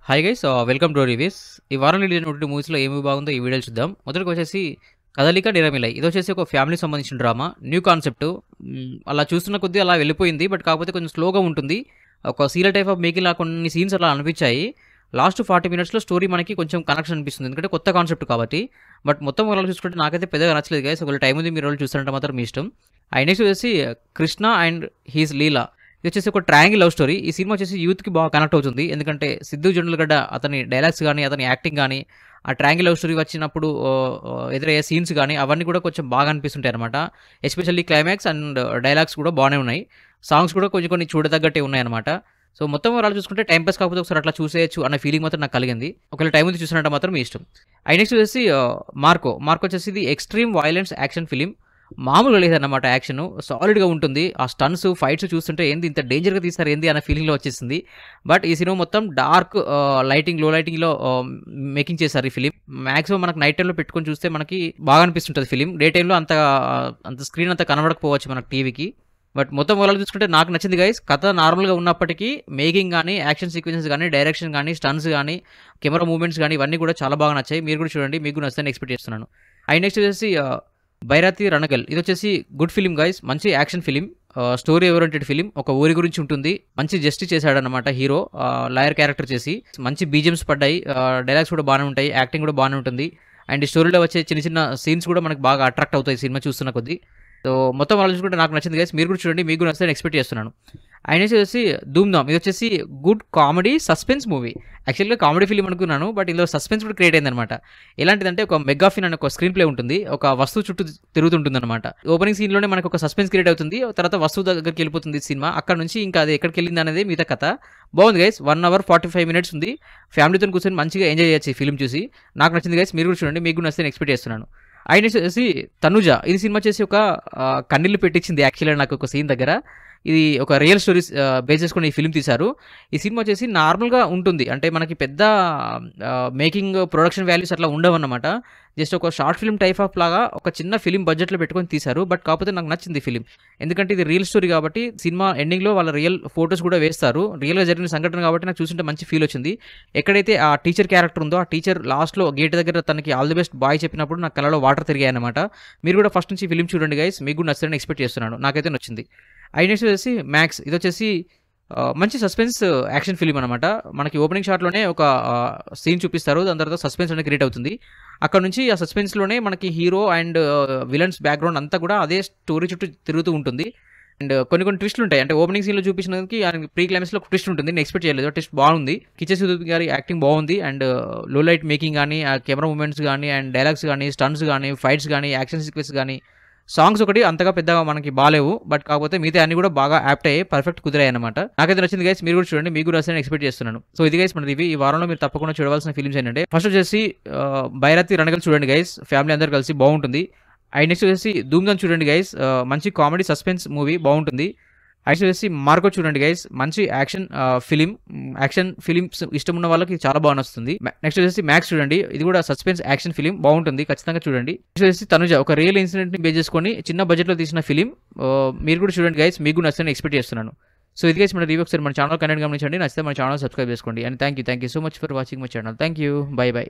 Hi guys welcome two reviews. ఈ వారం release అయినటువంటి మూవీస్లో ఏ మూవీ బాగుందో ఈ వీడియోలు చూద్దాం. మొదటికి వచ్చేసి కదలిక నిరమిలై. ఇది వచ్చేసి ఒక ఫ్యామిలీ సంబంధించిన డ్రామా, న్యూ కాన్సెప్ట్. అలా చూస్తున్న కొద్దీ అలా వెళ్ళిపోయింది, బట్ కాకపోతే కొంచెం స్లోగా ఉంటుంది. ఒక సీరియల్ టైప్ ఆఫ్ మేకింగ్ లా కొన్ని సీన్స్ అలా అనిపించాయి. లాస్ట్ 40 మినిట్స్లో స్టోరీ మనకి కొంచెం కనెక్షన్ అనిపిస్తుంది, ఎందుకంటే కొత్త కాన్సెప్ట్ కాబట్టి. బట్ మొత్తం వాళ్ళు చూసుకుంటే నాకైతే పెద్దగా నచ్చలేదు గైస్. ఒకవేళ టైం ఉంది మీరు వాళ్ళు చూస్తారంటే మాత్రం మీ ఇష్టం. నెక్స్ట్ వచ్చేసి కృష్ణ అండ్ హీస్ లీలా. ఇది వచ్చేసి ఒక ట్రయాంగిల్ లవ్ స్టోరీ. ఈ సినిమా వచ్చేసి యూత్కి బాగా కనెక్ట్ అవుతుంది, ఎందుకంటే సిద్ధు జొన్నలగడ్డ అతని డైలాగ్స్ కానీ అతని యాక్టింగ్ కానీ ఆ ట్రయాంగిల్ లవ్ స్టోరీ వచ్చినప్పుడు ఎదురయ్యే సీన్స్ కానీ అవన్నీ కూడా కొంచెం బాగా అనిపిస్తుంటాయి అనమాట. ఎస్పెషల్లీ క్లైమాక్స్ అండ్ డైలాగ్స్ కూడా బాగానే ఉన్నాయి. సాంగ్స్ కూడా కొంచెం కొన్ని చూడదగ్గట్టే ఉన్నాయన్నమాట. సో మొత్తం వాళ్ళు చూసుకుంటే టైం పాస్ కాకపోతే ఒకసారి అట్లా చూసేయచ్చు అనే ఫీలింగ్ మాత్రం నాకు కలిగింది. ఒకవేళ టైం ఉంది చూసినట్టు మాత్రం మీ ఇష్టం. నెక్స్ట్ వచ్చేసి మార్కో వచ్చేసి ఇది ఎక్స్ట్రీమ్ వైలెన్స్ యాక్షన్ ఫిలిం. మామూలుగా లేదన్నమాట, యాక్షన్ సాలిడ్గా ఉంటుంది. ఆ స్టన్స్ ఫైట్స్ చూస్తుంటే ఏంది ఇంత డేంజర్గా తీస్తారు ఏంది అన్న ఫీలింగ్లో వచ్చేసింది. బట్ ఈ సినిమా మొత్తం డార్క్ లైటింగ్, లో లైటింగ్లో మేకింగ్ చేశారు ఈ ఫిలిం. మ్యాక్సిమం మనకు నైట్ టైంలో పెట్టుకొని చూస్తే మనకి బాగా అనిపిస్తుంటుంది ఫిలిం. డే టైంలో అంత స్క్రీన్ అంతా కనబడకపోవచ్చు మనకు టీవీకి. బట్ మొత్తం వాళ్ళు చూసుకుంటే నాకు నచ్చింది గైస్. కథ నార్మల్గా ఉన్నప్పటికీ మేకింగ్ కానీ, యాక్షన్ సీక్వెన్సెస్ కానీ, డైరెక్షన్ కానీ, స్టన్స్ కానీ, కెమెరా మూవ్మెంట్స్ కానీ ఇవన్నీ కూడా చాలా బాగా నచ్చాయి. మీరు కూడా చూడండి, మీకు నచ్చుతాయని ఎక్స్పెక్ట్ చేస్తున్నాను. నెక్స్ట్ వచ్చేసి బైరాతి రణగల్. ఇది వచ్చేసి గుడ్ ఫిలిం గైస్, మంచి action film, story oriented film. ఒక ఊరి గురించి ఉంటుంది. మంచి జస్టిస్ చేశాడనమాట హీరో, లాయర్ క్యారెక్టర్ చేసి. మంచి బీజిఎమ్స్ పడ్డాయి, డైలాగ్స్ కూడా బాగానే ఉంటాయి, యాక్టింగ్ కూడా బాగానే ఉంటుంది. అండ్ స్టోరీలో వచ్చే చిన్న చిన్న సీన్స్ కూడా మనకు బాగా అట్రాక్ట్ అవుతాయి సినిమా చూస్తున్న కొద్దీ. సో మొత్తం వాళ్ళు చూసుకుంటే నాకు నచ్చింది గైస్. మీరు కూడా చూడండి, మీకు కూడా నచ్చుతాయని ఎక్స్పెక్ట్ చేస్తున్నాను. వచ్చేసి ధూమ్ధామ్. ఇది వచ్చేసి గుడ్ కామెడీ సస్పెన్స్ మూవీ. యాక్చువల్గా కామెడీ ఫిలిం అనుకున్నాను, బట్ ఇందులో సస్పెన్స్ కూడా క్రియేట్ అయిందనమాట. ఎలాంటిదంటే ఒక మెగాఫిన్ అనే ఒక స్క్రీన్ ప్లే ఉంటుంది, ఒక వస్తువు చుట్టూ తిరుగుతుంటుంది అనమాట. ఓపెనింగ్ సీన్లోనే మనకు ఒక సస్పెన్స్ క్రియేట్ అవుతుంది, తర్వాత వస్తువు దగ్గరికి వెళ్ళిపోతుంది సినిమా. అక్కడ నుంచి ఇంకా అది ఎక్కడికి వెళ్ళింది అనేది మిగతా కథ. బాగుంది గైస్. 1 hour 45 minutes ఉంది. ఫ్యామిలీతో కూర్చొని మంచిగా ఎంజాయ్ చేయొచ్చు ఈ ఫిలిం చూసి. నాకు నచ్చింది గైస్, మీరు కూడా చూడండి, మీకు కూడా నచ్చుతాయని ఎక్స్పెక్ట్ చేస్తున్నాను. నెక్స్ట్ వచ్చేసి తనుజ. ఇది సినిమా చేసి ఒక కన్నీళ్ళు పెట్టించింది యాక్చువల్గా నాకు ఒక సీన్ దగ్గర. ఇది ఒక రియల్ స్టోరీస్ బేస్ చేసుకుని ఈ ఫిల్మ్ తీశారు. ఈ సినిమా వచ్చేసి నార్మల్గా ఉంటుంది, అంటే మనకి పెద్ద మేకింగ్ ప్రొడక్షన్ వాల్యూస్ అట్లా ఉండవన్నమాట. జస్ట్ ఒక షార్ట్ ఫిల్మ్ టైప్ ఆఫ్ లాగా ఒక చిన్న ఫిలిం బడ్జెట్లో పెట్టుకొని తీశారు. బట్ కాకపోతే నాకు నచ్చింది ఫిలిం, ఎందుకంటే ఇది రియల్ స్టోరీ కాబట్టి సినిమా ఎండింగ్లో వాళ్ళ రియల్ ఫొటోస్ కూడా వేస్తారు. రియల్గా జరిగిన సంఘటన కాబట్టి నాకు చూస్తుంటే మంచి ఫీల్ వచ్చింది. ఎక్కడైతే ఆ టీచర్ క్యారెక్టర్ ఉందో, ఆ టీచర్ లాస్ట్లో గేట్ దగ్గర తనకి ఆల్ ది బెస్ట్ బాయ్ చెప్పినప్పుడు నాకు కళ్ళలో వాటర్ తిరిగాయి అనమాట. మీరు కూడా ఫస్ట్ నుంచి ఫిలిం చూడండి గైస్, మీకు కూడా నచ్చుతుందని ఎక్స్పెక్ట్ చేస్తున్నాను. నాకైతే నచ్చింది. నెక్స్ట్ వచ్చేసి మ్యాక్స్. ఇది వచ్చేసి మంచి సస్పెన్స్ యాక్షన్ ఫిలిం అనమాట. మనకి ఓపెనింగ్ షాట్లోనే ఒక సీన్ చూపిస్తారు, దాని తర్వాత సస్పెన్స్ అనేది క్రియేట్ అవుతుంది. అక్కడ నుంచి ఆ సస్పెన్స్లోనే మనకి హీరో అండ్ విలన్స్ బ్యాక్గ్రౌండ్ అంతా కూడా అదే స్టోరీ చుట్టూ తిరుగుతూ ఉంటుంది. అండ్ కొన్ని ట్విస్ట్లు ఉంటాయి, అంటే ఓపెనింగ్ సీన్లో చూపించినందుకు ప్రీ క్లైమాక్స్లో ఒక ట్విస్ట్ ఉంటుంది, నేను ఎక్స్పెక్ట్ చేయలేదు. ట్విస్ట్ బాగుంది. కిచెన్ సుదీప్ గారి యాక్టింగ్ బాగుంది. అండ్ లో లైట్ మేకింగ్ కానీ, ఆ కెమెరా మూమెంట్స్ కానీ, అండ్ డైలాగ్స్ కానీ, స్టన్స్ కానీ, ఫైట్స్ కానీ, యాక్షన్ సీక్వెన్స్ కానీ, సాంగ్స్ ఒకటి అంతగా పెద్దగా మనకి బాలేవు, బట్ కాకపోతే మిగతా అన్ని కూడా బాగా యాప్ట్ అయ్యాయి, పర్ఫెక్ట్ కుదిరాయి అనమాట. నాకైతే నచ్చింది గైస్, మీరు కూడా చూడండి, మీకు కూడా నచ్చిందని ఎక్స్పెక్ట్ చేస్తున్నాను. సో ఇది గైస్ మన రివ్యూ. ఈ వారంలో మీరు తప్పకుండా చూడవలసిన ఫిల్మ్స్ ఏంటంటే, ఫస్ట్ వచ్చేసి బైరాతి రణగల్ చూడండి గైస్, ఫ్యామిలీ అందరు కలిసి బాగుంటుంది. నెక్స్ట్ వచ్చేసి ధూమ్ధామ్ చూడండి గైస్, మంచి కామెడీ సస్పెన్స్ మూవీ బాగుంటుంది. వచ్చేసి మార్కో చూడండి గైస్, మంచి యాక్షన్ ఫిలిమ్స్ ఇష్టం ఉన్న వాళ్ళకి చాలా బాగా నచ్చుతుంది. నెక్స్ట్ వచ్చేసి మ్యాక్స్ చూడండి, ఇది కూడా సస్పెన్స్ యాక్షన్ ఫిలిం బాగుంటుంది, ఖచ్చితంగా చూడండి. నెక్స్ట్ వచ్చేసి తనుజ, ఒక రియల్ ఇన్సిడెంట్ ని బేస్ చేసుకొని చిన్న బడ్జెట్ లో తీసిన ఫిలిం. మీరు కూడా చూడండి గైస్, మీకు కూడా నచ్చుతుందని ఎక్స్పెక్ట్ చేస్తున్నాను. సో ఇది గైస్ మన రివ్యూ. ఒకసారి మన ఛానల్ కనెక్ట్ గమనించండి, నచ్చితే మన ఛానల్ సబ్స్క్రైబ్ చేసుకోండి. And thank you so much for watching my channel. Thank you, by by.